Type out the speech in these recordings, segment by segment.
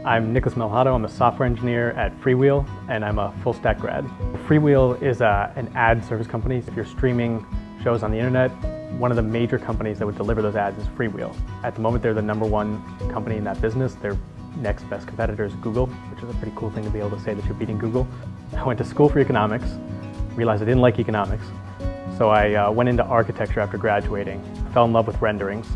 I'm Nicholas Malhado. I'm a software engineer at Freewheel, and I'm a Fullstack grad. Freewheel is an ad service company. If you're streaming shows on the internet, one of the major companies that would deliver those ads is Freewheel. At the moment, they're the #1 company in that business. Their next best competitor is Google, which is a pretty cool thing to be able to say that you're beating Google. I went to school for economics, realized I didn't like economics, so I went into architecture after graduating, fell in love with renderings.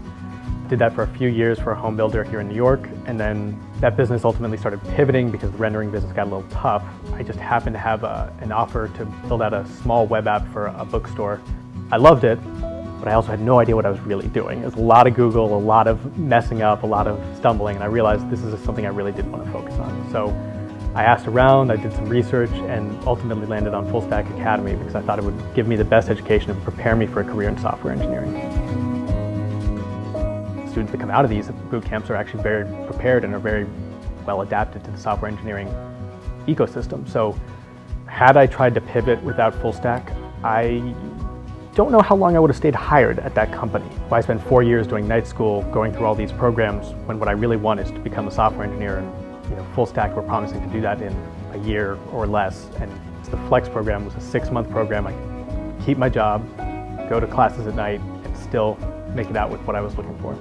Did that for a few years for a home builder here in New York, and then that business ultimately started pivoting because the rendering business got a little tough. I just happened to have an offer to build out a small web app for a bookstore. I loved it, but I also had no idea what I was really doing. It was a lot of Google, a lot of messing up, a lot of stumbling, and I realized this is something I really did want to focus on. So I asked around, I did some research, and ultimately landed on Fullstack Academy because I thought it would give me the best education and prepare me for a career in software engineering. Students that come out of these boot camps are actually very prepared and are very well adapted to the software engineering ecosystem. So had I tried to pivot without Fullstack, I don't know how long I would have stayed hired at that company. I spent 4 years doing night school, going through all these programs, when what I really want is to become a software engineer, and Fullstack were promising to do that in a year or less. And the Flex program was a 6-month program. I could keep my job, go to classes at night, and still make it out with what I was looking for.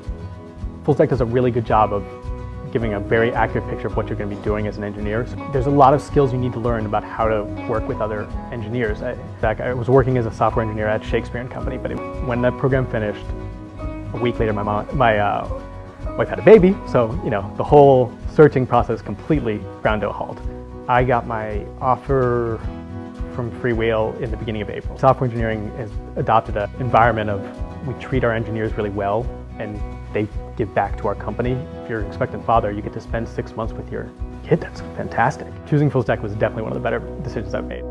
Fullstack does a really good job of giving a very accurate picture of what you're going to be doing as an engineer. So there's a lot of skills you need to learn about how to work with other engineers. In fact, I was working as a software engineer at Shakespeare & Company, but when that program finished, a week later my wife had a baby, so the whole searching process completely ground to a halt. I got my offer from Freewheel in the beginning of April. Software engineering has adopted an environment of we treat our engineers really well, and they give back to our company. If you're an expectant father, you get to spend 6 months with your kid. That's fantastic. Choosing Fullstack was definitely one of the better decisions I've made.